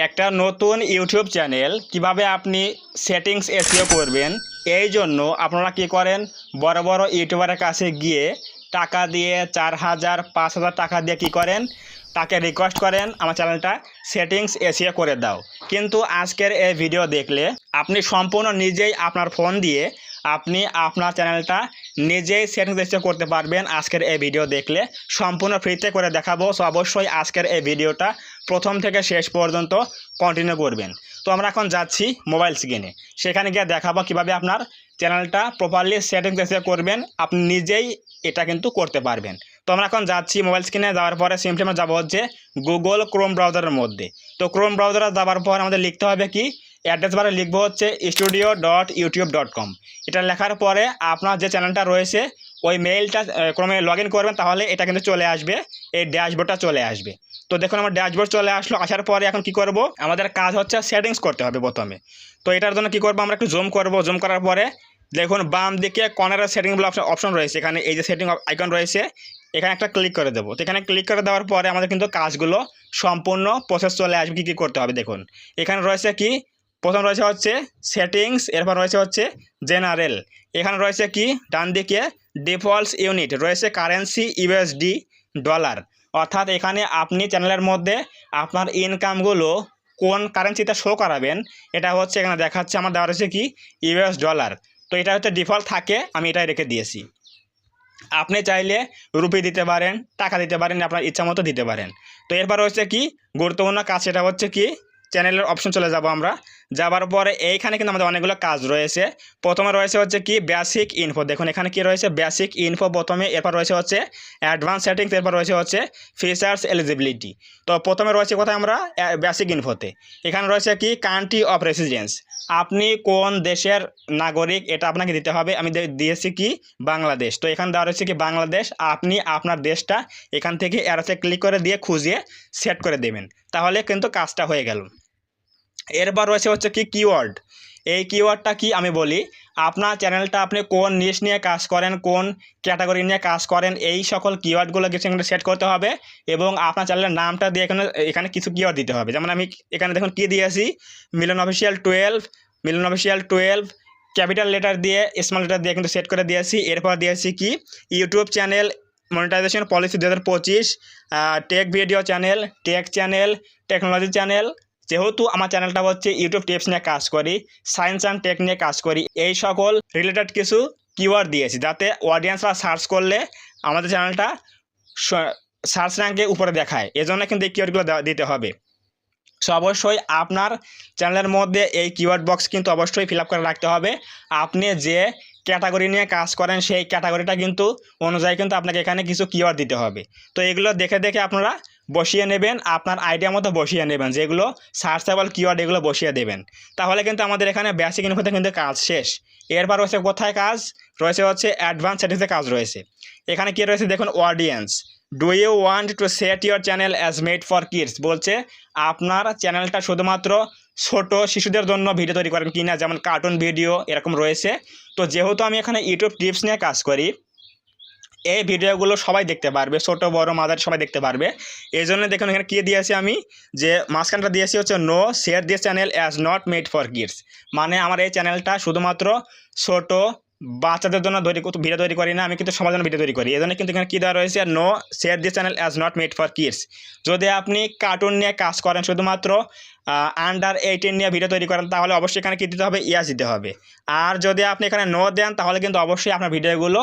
একটা নতুন YouTube channel কিভাবে আপনি সেটিংস এসইও করবেন, এই জন্য আপনারা কি করেন, বড় বড় ইউটিউবারের কাছে গিয়ে টাকা দিয়ে 4,000 5,000 টাকা দিয়ে কি করেন, তাকে রিকোয়েস্ট করেন আমার চ্যানেলটা সেটিংস এসইও করে দাও। কিন্তু আজকের এই ভিডিও দেখলে আপনি সম্পূর্ণ নিজেই আপনার ফোন দিয়ে আপনি আপনার চ্যানেলটা নিজেই সেটিংস এসইও করতে পারবেন। আজকের এই ভিডিও দেখলে সম্পূর্ণ ফ্রিতে করে দেখাবো। সো অবশ্যই আজকের এই ভিডিওটা প্রথম থেকে শেষ পর্যন্ত কন্টিনিউ করবেন। তো আমরা এখন যাচ্ছি মোবাইল স্ক্রিনে, সেখানে গিয়ে দেখাবো কীভাবে আপনার চ্যানেলটা প্রপারলি সেটিংস এসে করবেন। আপনি নিজেই এটা কিন্তু করতে পারবেন। তো আমরা এখন যাচ্ছি মোবাইল স্ক্রিনে। যাওয়ার পরে সিম্পলি আমরা যাবো হচ্ছে গুগল ক্রোম ব্রাউজারের মধ্যে। তো ক্রোম ব্রাউজারে যাওয়ার পর আমাদের লিখতে হবে কি, অ্যাড্রেস বারে লিখবো হচ্ছে studio.youtube.com। এটা লেখার পরে আপনার যে চ্যানেলটা রয়েছে ওই মেইলটা ক্রমে লগ ইন করবেন, তাহলে এটা কিন্তু চলে আসবে, এই ড্যাশবোর্ডটা চলে আসবে। তো দেখুন আমার ড্যাশবোর্ড চলে আসলো। আসার পরে এখন কি করব, আমাদের কাজ হচ্ছে সেটিংস করতে হবে প্রথমে। তো এটার জন্য কি করব, আমরা একটু জুম করব। জুম করার পরে দেখুন বাম দিকে কর্নারের সেটিং বলে অপশন রয়েছে, এখানে এই যে সেটিং আইকন রয়েছে, এখানে একটা ক্লিক করে দেবো। তো এখানে ক্লিক করে দেওয়ার পরে আমাদের কিন্তু কাজগুলো সম্পূর্ণ প্রসেস চলে আসবে। কী কী করতে হবে দেখুন, এখানে রয়েছে কি, প্রথম রয়েছে হচ্ছে সেটিংস, এরপর রয়েছে হচ্ছে জেনারেল, এখানে রয়েছে কি ডান দিকে ডিফল্টস ইউনিট, রয়েছে কারেন্সি ইউএসডি ডলার, অর্থাৎ এখানে আপনি চ্যানেলের মধ্যে আপনার ইনকামগুলো কোন কারেন্সিতে শো করাবেন, এটা হচ্ছে এখানে দেখাচ্ছে আমার দেওয়া রয়েছে কি ইউএস ডলার। তো এটা হচ্ছে ডিফল্ট থাকে, আমি এটাই রেখে দিয়েছি। আপনি চাইলে রুপি দিতে পারেন, টাকা দিতে পারেন, আপনার ইচ্ছা মতো দিতে পারেন। তো এরপর হচ্ছে কি গুরুত্বপূর্ণ কাজ, সেটা হচ্ছে কি চ্যানেলের অপশন চলে যাব আমরা। যাবার পরে এইখানে কিন্তু আমাদের অনেকগুলো কাজ রয়েছে। প্রথমে রয়েছে হচ্ছে কি বেসিক ইনফো, দেখুন এখানে কি রয়েছে বেসিক ইনফো প্রথমে, এরপর রয়েছে হচ্ছে অ্যাডভান্স সেটিংস, এরপর রয়েছে হচ্ছে ফিচার্স এলিজিবিলিটি। তো প্রথমে রয়েছে কোথায়, আমরা বেসিক ইনফোতে। এখানে রয়েছে কি কান্ট্রি অফ রেসিডেন্স, আপনি কোন দেশের নাগরিক এটা আপনাকে দিতে হবে। আমি দিয়েছি কি বাংলাদেশ। তো এখানে দেওয়া রয়েছে কি বাংলাদেশ, আপনি আপনার দেশটা এখান থেকে অ্যারোতে ক্লিক করে দিয়ে খুঁজে সেট করে দেবেন, তাহলে কিন্তু কাজটা হয়ে গেল। এরপর রয়েছে হচ্ছে কি কিওয়ার্ড, এই কিওয়ার্ডটা কি আমি বলি, আপনার চ্যানেলটা আপনি কোন নিশ নিয়ে কাজ করেন, কোন ক্যাটাগরি নিয়ে কাজ করেন, এই সকল কিওয়ার্ডগুলো এখানে সেট করতে হবে। এবং আপনার চ্যানেলের নামটা দিয়ে এখানে কিছু কিওয়ার্ড দিতে হবে। যেমন আমি এখানে দেখুন কি দিয়েছি, Milan official 12, Milan official 12 capital letter দিয়ে স্মল লেটার দিয়ে কিন্তু সেট করে দিয়েছি। এরপর দিয়েছি কি YouTube channel monetization policy 2025, tech video channel, tech channel, technology channel. যেহেতু আমার চ্যানেলটা হচ্ছে ইউটিউব টিপস নিয়ে কাজ করি, সায়েন্স অ্যান্ড টেক নিয়ে কাজ করি, এই সকল রিলেটেড কিছু কিওয়ার্ড দিয়েছি যাতে অডিয়েন্সরা সার্চ করলে আমাদের চ্যানেলটা সার্চ র্যাঙ্কে উপরে দেখায়, এজন্য কিন্তু এই কিওয়ার্ডগুলো দিতে হবে। সো অবশ্যই আপনার চ্যানেলের মধ্যে এই কিওয়ার্ড বক্স কিন্তু অবশ্যই ফিল আপ করে রাখতে হবে। আপনি যে ক্যাটাগরি নিয়ে কাজ করেন সেই ক্যাটাগরিটা কিন্তু অনুযায়ী কিন্তু আপনাকে এখানে কিছু কিওয়ার্ড দিতে হবে। তো এগুলো দেখে দেখে আপনারা বসিয়ে নেবেন, আপনার আইডিয়া মতো বসিয়ে নেবেন, যেগুলো সার্চেবল কিওয়ার্ড এগুলো বসিয়ে দেবেন, তাহলে কিন্তু আমাদের এখানে বেসিক ইনফোতে কিন্তু কাজ শেষ। এরপর রয়েছে কোথায় কাজ রয়েছে, হচ্ছে অ্যাডভান্স সেটিংসে কাজ রয়েছে। এখানে কি রয়েছে দেখুন audience, do you want to set your channel as made for kids, বলছে আপনার চ্যানেলটা শুধুমাত্র ছোট শিশুদের জন্য ভিডিও তৈরি করেন কিনা, যেমন কার্টুন ভিডিও এরকম রয়েছে। তো যেহেতু আমি এখানে ইউটিউব টিপস নিয়ে কাজ করি, এই ভিডিওগুলো সবাই দেখতে পারবে, ছোট বড় মাদার সবাই দেখতে পারবে। এই জন্য দেখুন এখানে কী দিয়েছি আমি, যে মাঝখানটা দিয়েছি হচ্ছে no share this channel as not made for kids, মানে আমার এই চ্যানেলটা শুধুমাত্র ছোট বাচ্চাদের জন্য ভিডিও তৈরি করি না, আমি কিন্তু সবার জন্য ভিডিও তৈরি করি। এই জন্য কিন্তু এখানে কী দেওয়া রয়েছে, no share this channel as not made for kids. যদি আপনি কার্টুন নিয়ে কাজ করেন, শুধুমাত্র আন্ডার 18 নিয়ে ভিডিও তৈরি করেন, তাহলে অবশ্যই এখানে কী দিতে হবে, ইয়াস দিতে হবে। আর যদি আপনি এখানে নো দেন, তাহলে কিন্তু অবশ্যই আপনার ভিডিওগুলো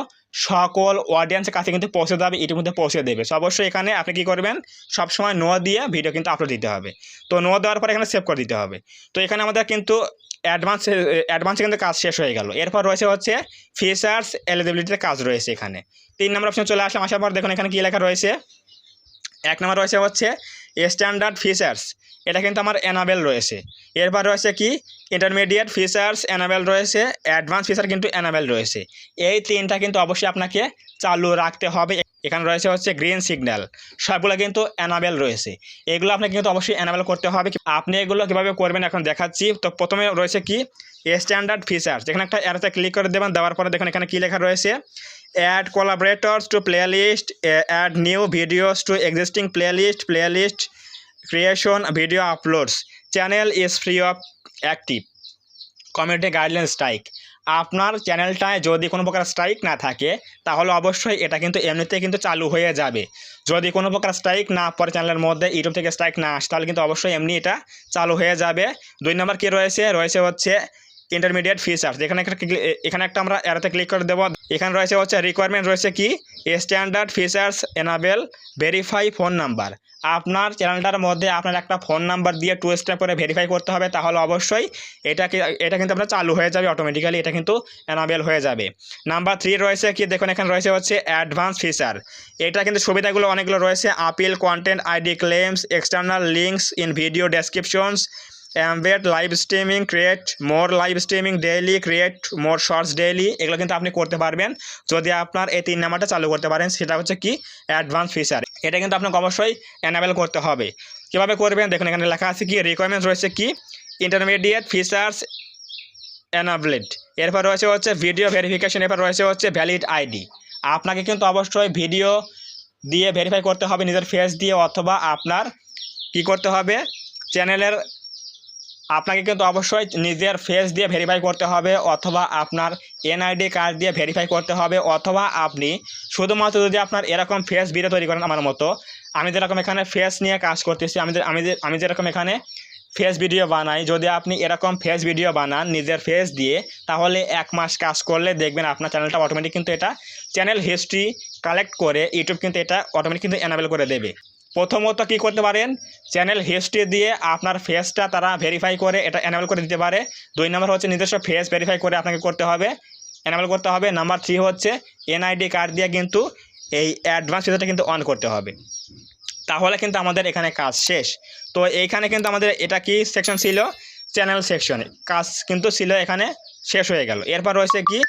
সকল অডিয়েন্সের কাছে কিন্তু পৌঁছে যাবে, ইতিমধ্যে পৌঁছে দেবে। সো অবশ্যই এখানে আপনি কী করবেন, সবসময় নো দিয়ে ভিডিও কিন্তু আপলোড দিতে হবে। তো নো দেওয়ার পরে এখানে সেভ করে দিতে হবে। তো এখানে আমাদের কিন্তু অ্যাডভান্সে কিন্তু কাজ শেষ হয়ে গেল। এরপর রয়েছে হচ্ছে ফিচার্স এলিজিবিলিটিতে কাজ রয়েছে। এখানে 3 নম্বর অপশন চলে আসলাম। আসার পর দেখুন এখানে কী লেখা রয়েছে, 1 নম্বর রয়েছে হচ্ছে স্ট্যান্ডার্ড ফিচার্স, এটা কিন্তু আমার এনাবেল রয়েছে। এরপর রয়েছে কি ইন্টারমিডিয়েট ফিচার্স এনাবেল রয়েছে, অ্যাডভান্স ফিচার কিন্তু এনাবেল রয়েছে। এই 3টা কিন্তু অবশ্যই আপনাকে চালু রাখতে হবে। এখানে রয়েছে হচ্ছে গ্রিন সিগন্যাল, সবগুলো কিন্তু এনাবেল রয়েছে, এগুলো আপনাকে কিন্তু অবশ্যই এনাবেল করতে হবে। আপনি এগুলো কীভাবে করবেন এখন দেখাচ্ছি। তো প্রথমে রয়েছে কি স্ট্যান্ডার্ড ফিচার্স, এখানে একটা অ্যারোতে ক্লিক করে দেবেন। দেওয়ার পরে দেখুন এখানে কী লেখা রয়েছে, add collaborators to playlist, add new videos to existing playlist creation, video uploads, channel is free of active community guideline strike. আপনার চ্যানেলটায় যদি কোনো প্রকার স্ট্রাইক না থাকে তাহলে অবশ্যই এটা কিন্তু এমনিতে কিন্তু চালু হয়ে যাবে। যদি কোনো প্রকার স্ট্রাইক না পড়ে চ্যানেলের মধ্যে, ইউটিউব থেকে স্ট্রাইক না আসে, তাহলে কিন্তু অবশ্যই এমনি এটা চালু হয়ে যাবে। 2 নম্বর কী রয়েছে হচ্ছে ইন্টারমিডিয়েট ফিচার্স। এখানে একটা আমরা অ্যারোতে ক্লিক করে দেবো। এখানে হচ্ছে রিকোয়ারমেন্ট রয়েছে কি standard features enable verify phone number. আপনার চ্যানেলটার মধ্যে আপনার একটা ফোন নাম্বার দিয়ে 2 স্টেপ করে ভেরিফাই করতে হবে, তাহলে অবশ্যই এটা কিন্তু আপনার চালু হয়ে যাবে অটোমেটিক্যালি, এটা কিন্তু এনাবেল হয়ে যাবে। নাম্বার 3 রয়েছে কি দেখুন, এখানে হচ্ছে অ্যাডভান্স ফিচার। এটা কিন্তু সুবিধাগুলো অনেকগুলো রয়েছে। Appeal content ID claims, external links in video descriptions, embed live streaming, create more live streaming daily, create more shorts daily. এগুলো কিন্তু আপনি করতে পারবেন যদি আপনার এই 3 নাম্বারটা চালু করতে পারেন। সেটা হচ্ছে কি অ্যাডভান্স ফিচার। এটা কিন্তু আপনাকে অবশ্যই এনাবেল করতে হবে। কীভাবে করবেন দেখুন, এখানে লেখা আছে কি রিকোয়ারমেন্ট রয়েছে কি ইন্টারমিডিয়েট ফিচার্স এনাবলেড। এরপর হচ্ছে ভিডিও ভেরিফিকেশন। এরপর হচ্ছে ভ্যালিড আইডি। আপনাকে কিন্তু অবশ্যই ভিডিও দিয়ে ভেরিফাই করতে হবে নিজের ফেস দিয়ে, অথবা আপনার কি করতে হবে চ্যানেলের আপনাকে কিন্তু অবশ্যই নিজের ফেস দিয়ে ভেরিফাই করতে হবে, অথবা আপনার এনআইডি কার্ড দিয়ে ভেরিফাই করতে হবে, অথবা আপনি শুধুমাত্র যদি আপনার এরকম ফেস ভিডিও তৈরি করেন আমার মতো, আমি যেরকম এখানে ফেস নিয়ে কাজ করতেছি, আমি যেরকম এখানে ফেস ভিডিও বানাই, যদি আপনি এরকম ফেস ভিডিও বানান নিজের ফেস দিয়ে, তাহলে 1 মাস কাজ করলে দেখবেন আপনার চ্যানেলটা অটোমেটিক কিন্তু এটা চ্যানেল হিস্ট্রি কালেক্ট করে ইউটিউব কিন্তু এটা অটোমেটিক কিন্তু এনাবেল করে দেবে। প্রথমত কি করতে পারেন, চ্যানেল হিস্ট্রি দিয়ে আপনার ফেসটা তারা ভেরিফাই করে এটা এনাবেল করে দিতে পারে। 2 নম্বর হচ্ছে নিজস্ব ফেস ভেরিফাই করে আপনাকে করতে হবে, এনাবেল করতে হবে। নাম্বার 3 হচ্ছে এনআইডি কার্ড দিয়ে কিন্তু এই অ্যাডভান্স ফিচারটা কিন্তু অন করতে হবে, তাহলে কিন্তু আমাদের এখানে কাজ শেষ। তো এইখানে কিন্তু আমাদের এটা কি সেকশন ছিল, চ্যানেল সেকশনে কাজ কিন্তু ছিল, এখানে শেষ হয়ে গেল। এরপর রয়েছে কি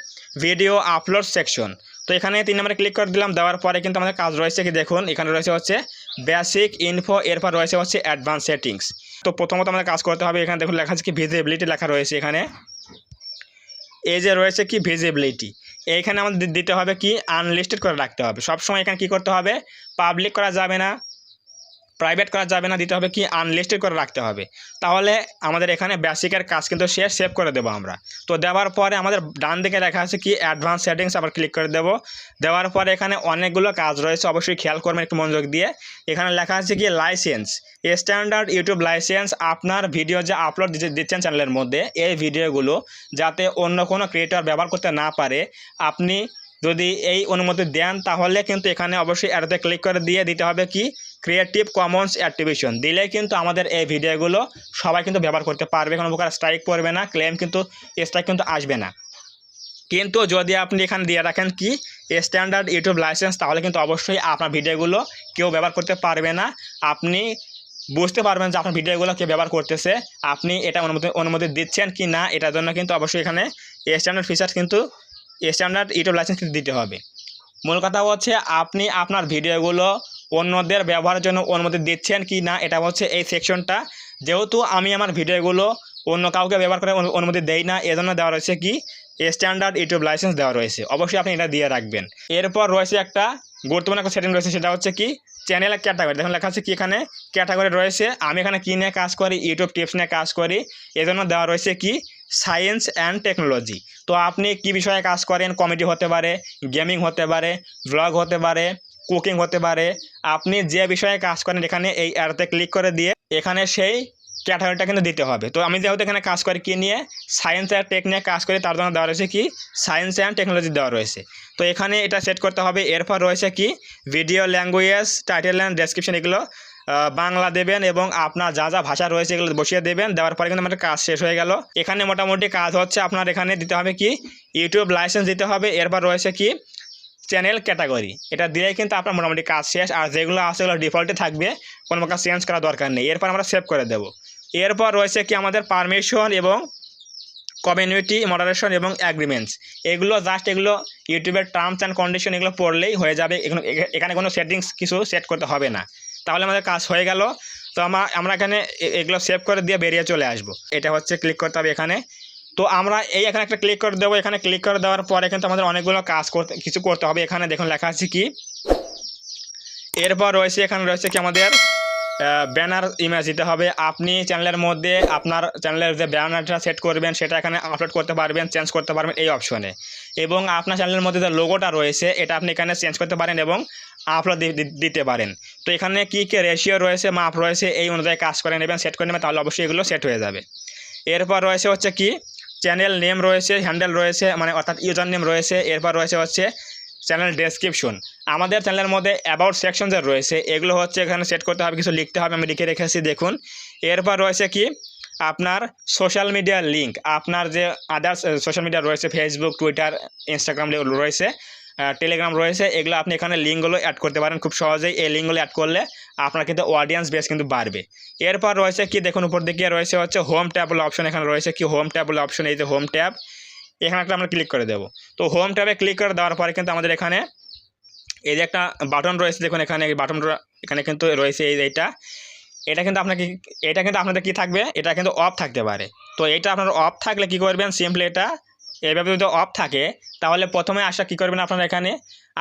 ভিডিও আপলোড সেকশন। তো এখানে 3 নম্বরে ক্লিক করে দিলাম। দেওয়ার পরে কিন্তু আমাদের কাজ রয়েছে কি দেখুন, এখানে হচ্ছে বেসিক ইনফো। এরপর হচ্ছে অ্যাডভান্স সেটিংস। তো প্রথমত আমাদের কাজ করতে হবে, এখানে দেখুন লেখা আছে কি ভিজিবিলিটি লেখা রয়েছে। এখানে এই যে রয়েছে কি ভিজিবিলিটি, এইখানে আমাদের দিতে হবে কি আনলিস্টেড করে রাখতে হবে। সবসময় এখানে কি করতে হবে, পাবলিক করা যাবে না, প্রাইভেট করা যাবে না, দিতে হবে কি আনলিস্টেড করে রাখতে হবে। তাহলে আমাদের এখানে বেসিকের কাজ কিন্তু সেভ করে দেবো আমরা। তো দেওয়ার পরে আমাদের ডান দিকে লেখা আছে কি অ্যাডভান্স সেটিংস, আবার ক্লিক করে দেবো। দেওয়ার পরে এখানে অনেকগুলো কাজ রয়েছে, অবশ্যই খেয়াল করবেন একটু মনোযোগ দিয়ে। এখানে লেখা আছে কি লাইসেন্স, স্ট্যান্ডার্ড ইউটিউব লাইসেন্স। আপনার ভিডিও যে আপলোড দিচ্ছেন চ্যানেলের মধ্যে, এই ভিডিওগুলো যাতে অন্য কোনো ক্রিয়েটর ব্যবহার করতে না পারে, আপনি যদি এই অনুমতি দেন তাহলে কিন্তু এখানে অবশ্যই অ্যাডতে ক্লিক করে দিয়ে দিতে হবে কি ক্রিয়েটিভ কমন্স অ্যাট্রিবিউশন। দিলে কিন্তু আমাদের এই ভিডিওগুলো সবাই কিন্তু ব্যবহার করতে পারবে, কোনো প্রকার স্ট্রাইক পড়বে না, ক্লেম কিন্তু স্ট্রাইক কিন্তু আসবে না। কিন্তু যদি আপনি এখানে দিয়ে রাখেন কি স্ট্যান্ডার্ড ইউটিউব লাইসেন্স, তাহলে কিন্তু অবশ্যই আপনার ভিডিওগুলো কেউ ব্যবহার করতে পারবে না। আপনি বুঝতে পারবেন যে আপনার ভিডিওগুলো কেউ ব্যবহার করতেছে, আপনি এটা অনুমতি দিচ্ছেন কি না, এটার জন্য কিন্তু অবশ্যই এখানে স্ট্যান্ডার্ড ফিচার্স কিন্তু স্ট্যান্ডার্ড ইউটিউব লাইসেন্স কিন্তু দিতে হবে। মূল কথা হচ্ছে আপনি আপনার ভিডিওগুলো অন্যদের ব্যবহারের জন্য অনুমতি দিচ্ছেন কি না, এটা হচ্ছে এই সেকশনটা। যেহেতু আমি আমার ভিডিওগুলো অন্য কাউকে ব্যবহার করে অনুমতি দেই না, এজন্য দেওয়া রয়েছে কি স্ট্যান্ডার্ড ইউটিউব লাইসেন্স দেওয়া রয়েছে। অবশ্যই আপনি এটা দিয়ে রাখবেন। এরপর রয়েছে একটা গুরুত্বপূর্ণ একটা সেটিং রয়েছে, সেটা হচ্ছে কি চ্যানেলের ক্যাটাগরি। দেখুন লেখা আছে কি এখানে ক্যাটাগরি রয়েছে। আমি এখানে কী নিয়ে কাজ করি, ইউটিউব টিপস নিয়ে কাজ করি, এজন্য দেওয়া রয়েছে কি সায়েন্স অ্যান্ড টেকনোলজি। তো আপনি কি বিষয়ে কাজ করেন, কমেডি হতে পারে, গেমিং হতে পারে, ব্লগ হতে পারে, কুকিং হতে পারে, আপনি যে বিষয়ে কাজ করেন এখানে এই অ্যারোতে ক্লিক করে দিয়ে এখানে সেই ক্যাটাগরিটা কিন্তু দিতে হবে। তো আমি যেহেতু এখানে কাজ করি কী নিয়ে, সায়েন্স আর টেক নিয়ে কাজ করি, তার জন্য দেওয়া রয়েছে কি সায়েন্স অ্যান্ড টেকনোলজি দেওয়া রয়েছে। তো এখানে এটা সেট করতে হবে। এরপর রয়েছে কি video language, title and description, এগুলো বাংলা দেবেন এবং আপনার যা যা ভাষা রয়েছে এগুলো বসিয়ে দেবেন। দেওয়ার পরে কিন্তু আমাদের কাজ শেষ হয়ে গেল। এখানে মোটামুটি কাজ হচ্ছে আপনার এখানে দিতে হবে কি ইউটিউব লাইসেন্স দিতে হবে। এরপর রয়েছে কি চ্যানেল ক্যাটাগরি, এটা দিলেই কিন্তু আপনার মোটামুটি কাজ শেষ। আর যেগুলো আছে সেগুলো ডিফল্টে থাকবে, কোনো প্রকার চেঞ্জ করার দরকার নেই। এরপর আমরা সেভ করে দেবো। এরপর রয়েছে কি আমাদের পারমিশন এবং কমিউনিটি মডারেশন এবং অ্যাগ্রিমেন্টস, এগুলো জাস্ট এগুলো ইউটিউবের টার্মস অ্যান্ড কন্ডিশন এগুলো পড়লেই হয়ে যাবে। এখানে কোনো সেটিংস কিছু সেট করতে হবে না, তাহলে আমাদের কাজ হয়ে গেল। তো আমরা এখানে এগুলো সেভ করে দিয়ে বেরিয়ে চলে আসব। এটা হচ্ছে ক্লিক করতে হবে এখানে। তো আমরা এখানে একটা ক্লিক করে দেবো। এখানে ক্লিক করে দেওয়ার পরে কিন্তু আমাদের অনেকগুলো কাজ করতে হবে। এখানে দেখুন লেখা আছে কি এরপর রয়েছে এখানে রয়েছে কি আমাদের ব্যানার ইমেজ দিতে হবে। আপনি চ্যানেলের মধ্যে আপনার চ্যানেলের যে ব্যানারটা সেট করবেন সেটা এখানে আপলোড করতে পারবেন, চেঞ্জ করতে পারবেন এই অপশনে। এবং আপনার চ্যানেলের মধ্যে যে লোগোটা রয়েছে এটা আপনি এখানে চেঞ্জ করতে পারেন এবং আপলোড দিতে পারেন। তো এখানে কী কী রেশিও রয়েছে, মাপ রয়েছে, এই অনুযায়ী কাজ করে নেবেন, সেট করে নেবেন, তাহলে অবশ্যই এগুলো সেট হয়ে যাবে। এরপর রয়েছে হচ্ছে কি চ্যানেল নেম রয়েছে, হ্যান্ডেল রয়েছে, মানে অর্থাৎ ইউজার নেম রয়েছে। এরপর রয়েছে হচ্ছে চ্যানেল ডেসক্রিপশন। আমাদের চ্যানেলের মধ্যে অ্যাবাউট সেকশন যে রয়েছে এগুলো হচ্ছে এখানে সেট করতে হবে, কিছু লিখতে হবে, আমি লিখে রেখেছি দেখুন। এরপর রয়েছে কি আপনার সোশ্যাল মিডিয়ার লিঙ্ক, আপনার যে আদার্স সোশ্যাল মিডিয়া রয়েছে ফেসবুক, টুইটার, ইনস্টাগ্রাম রয়েছে, টেলিগ্রাম রয়েছে, এগুলো আপনি এখানে লিঙ্কগুলো অ্যাড করতে পারেন খুব সহজেই। এই লিঙ্কগুলো অ্যাড করলে আপনার কিন্তু অডিয়েন্স বেস কিন্তু বাড়বে। এরপর রয়েছে কি দেখুন উপর দিকে রয়েছে হচ্ছে হোম ট্যাব বলে অপশন, এখানে রয়েছে কি হোম ট্যাব বলে অপশন, এই যে হোম ট্যাব, এখানে একটা আমরা ক্লিক করে দেবো। তো হোম ট্যাবে ক্লিক করে দেওয়ার পরে কিন্তু আমাদের এখানে এই যে একটা বাটন রয়েছে দেখুন, এখানে বাটন এখানে কিন্তু রয়েছে এইটা, এটা কিন্তু আপনাকে, এটা কিন্তু আপনাদের কী থাকবে, এটা কিন্তু অফ থাকতে পারে। তো এটা আপনার অফ থাকলে কী করবেন, সিম্পলি এটা এইভাবে যদি অফ থাকে তাহলে প্রথমে আসা কী করবেন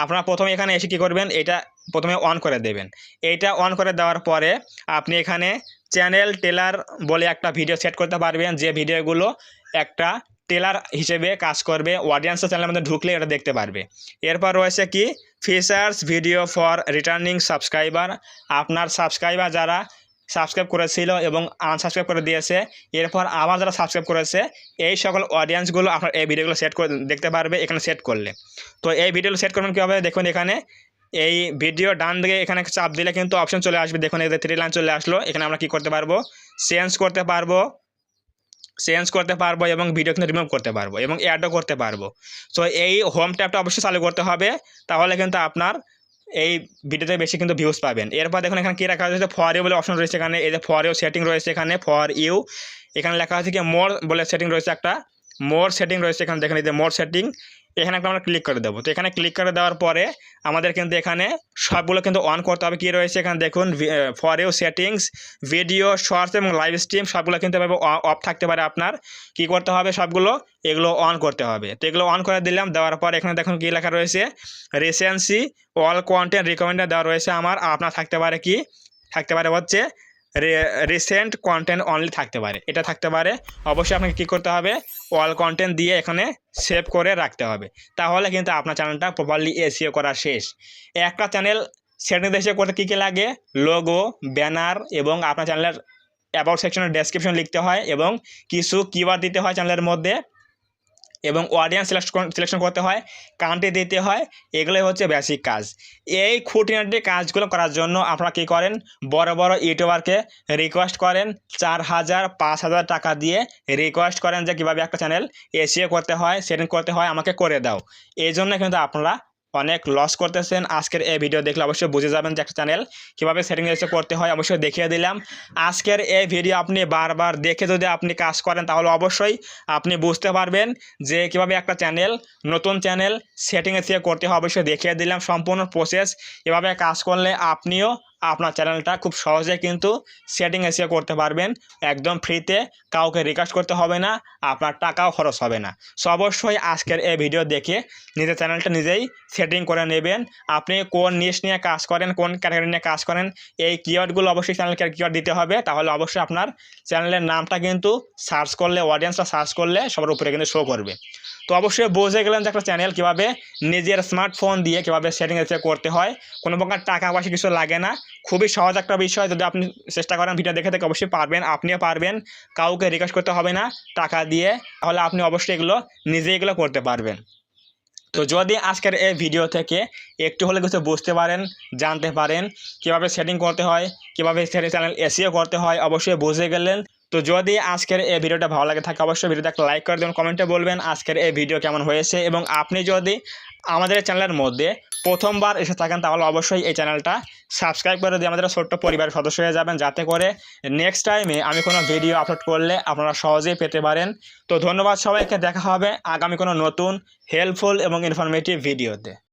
আপনারা প্রথমে এখানে এসে কী করবেন, এটা প্রথমে অন করে দেবেন। এইটা অন করে দেওয়ার পরে আপনি এখানে চ্যানেল টেলার বলে একটা ভিডিও সেট করতে পারবেন, যে ভিডিওগুলো একটা টেলার হিসেবে কাজ করবে, অডিয়েন্সের চ্যানেলের মধ্যে ঢুকলে এটা দেখতে পারবে। এরপর রয়েছে কি features video for returning subscriber, আপনার সাবস্ক্রাইবার যারা সাবস্ক্রাইব করেছিল এবং আনসাবস্ক্রাইব করে দিয়েছে, এরপর আবার যারা সাবস্ক্রাইব করেছে, এই সকল অডিয়েন্সগুলো আপনার এই ভিডিওগুলো সেট করে দেখতে পারবে এখানে সেট করলে। তো এই ভিডিওগুলো সেট করবেন কীভাবে দেখুন, এখানে এই ভিডিও ডান দিকে এখানে চাপ দিলে কিন্তু অপশন চলে আসবে, দেখুন এই যে 3 লাইন চলে আসলো। এখানে আমরা কী করতে পারবো, চেঞ্জ করতে পারবো এবং ভিডিও কিন্তু রিমুভ করতে পারবো এবং অ্যাডও করতে পারবো। তো এই হোম ট্যাবটা অবশ্যই চালু করতে হবে, তাহলে কিন্তু আপনার এই ভিডিওতে বেশি কিন্তু ভিউজ পাবেন। এরপর দেখুন এখানে কী রাখা হয়েছে, ফর ইউ বলে অপশন রয়েছে, এখানে এই যে ফর ইউ সেটিং রয়েছে, এখানে ফর ইউ এখানে লেখা আছে কি মোর বলে সেটিং রয়েছে, একটা মোর সেটিং রয়েছে এখানে দেখেন, এই যে মোর সেটিং, এখানে একটা আমরা ক্লিক করে দেবো। তো এখানে ক্লিক করে দেওয়ার পরে আমাদের কিন্তু এখানে সবগুলো কিন্তু অন করতে হবে। কী রয়েছে এখানে দেখুন, for you settings, video, shorts এবং লাইভ স্ট্রিম সবগুলো কিন্তু এভাবে অফ থাকতে পারে। আপনার কী করতে হবে, সবগুলো এগুলো অন করতে হবে। তো এগুলো অন করে দিলাম, দেওয়ার পর এখানে দেখুন কী লেখা রয়েছে, রিসেন্সি অল কন্টেন্ট রিকমেন্ডেড দেওয়া রয়েছে আমার, আপনার থাকতে পারে হচ্ছে রিসেন্ট কন্টেন্ট অনলি থাকতে পারে, এটা থাকতে পারে। অবশ্যই আপনাকে কী করতে হবে, অল কন্টেন্ট দিয়ে এখানে সেভ করে রাখতে হবে, তাহলে কিন্তু আপনার চ্যানেলটা প্রপারলি এসইও করা শেষ। একটা চ্যানেল সেটিং এসে করতে কী কী লাগে, লোগো, ব্যানার এবং আপনার চ্যানেলের অ্যাবাউট সেকশনের ডেসক্রিপশন লিখতে হয় এবং কিছু কিওয়ার্ড দিতে হয় চ্যানেলের মধ্যে এবং অডিয়েন্স সিলেকশন করতে হয়, কান্ট্রি দিতে হয়, এগুলোই হচ্ছে বেসিক কাজ। এই খুঁটিনাটি কাজগুলো করার জন্য আপনারা কী করেন, বড় বড় ইউটিউবারকে রিকোয়েস্ট করেন, 4000 5000 টাকা দিয়ে রিকোয়েস্ট করেন যে কীভাবে একটা চ্যানেল এসইও করতে হয়, সেটিং করতে হয়, আমাকে করে দাও। এই জন্য কিন্তু আপনারা অনেক লস করতেছেন। আজকের এই ভিডিও দেখলে অবশ্যই বুঝে যাবেন যে একটা চ্যানেল কীভাবে সেটিং এসে করতে হয়, অবশ্যই দেখিয়ে দিলাম। আজকের এই ভিডিও আপনি বারবার দেখে যদি আপনি কাজ করেন তাহলে অবশ্যই আপনি বুঝতে পারবেন যে কীভাবে একটা চ্যানেল, নতুন চ্যানেল সেটিং এসে করতে হয়, অবশ্যই দেখিয়ে দিলাম সম্পূর্ণ প্রসেস। এভাবে কাজ করলে আপনিও আপনার চ্যানেলটা খুব সহজে কিন্তু সেটিং এসে করতে পারবেন একদম ফ্রিতে, কাউকে রিকোয়েস্ট করতে হবে না, আপনার টাকাও খরচ হবে না। সো অবশ্যই আজকের এই ভিডিও দেখে নিজের চ্যানেলটা নিজেই সেটিং করে নেবেন। আপনি কোন নিশ নিয়ে কাজ করেন, কোন ক্যাটাগরি নিয়ে কাজ করেন, এই কিওয়ার্ডগুলো অবশ্যই চ্যানেলকে কিওয়ার্ড দিতে হবে, তাহলে অবশ্যই আপনার চ্যানেলের নামটা কিন্তু সার্চ করলে, অডিয়েন্সটা সার্চ করলে সবার উপরে কিন্তু শো করবে। তো অবশ্যই বুঝে গেলেন যে একটা চ্যানেল কীভাবে নিজের স্মার্টফোন দিয়ে কীভাবে সেটিং এসে করতে হয়, কোনো প্রকার টাকা পয়সা কিছু লাগে না, খুবই সহজ একটা বিষয়। যদি আপনি চেষ্টা করেন ভিডিও দেখে অবশ্যই পারবেন, আপনিও পারবেন, কাউকে রিকোয়েস্ট করতে হবে না টাকা দিয়ে, তাহলে আপনি অবশ্যই এগুলো করতে পারবেন। তো যদি আজকের এই ভিডিও থেকে একটু হলে কিছু বুঝতে পারেন, জানতে পারেন কীভাবে সেটিং করতে হয়, কীভাবে চ্যানেল এসইও করতে হয়, অবশ্যই বুঝে গেলেন। তো যদি আজকের এই ভিডিওটা ভালো লাগে থাকে অবশ্যই ভিডিওতে একটা লাইক করে দেবেন, কমেন্টে বলবেন আজকের এই ভিডিও কেমন হয়েছে। এবং আপনি যদি আমাদের চ্যানেলের মধ্যে প্রথমবার এসে থাকেন তাহলে অবশ্যই এই চ্যানেলটা সাবস্ক্রাইব করে দিয়ে আমাদের ছোট্ট পরিবারের সদস্য হয়ে যাবেন, যাতে করে নেক্সট টাইমে আমি কোনো ভিডিও আপলোড করলে আপনারা সহজেই পেতে পারেন। তো ধন্যবাদ সবাইকে, দেখা হবে আগামী কোনো নতুন হেল্পফুল এবং ইনফরমেটিভ ভিডিওতে।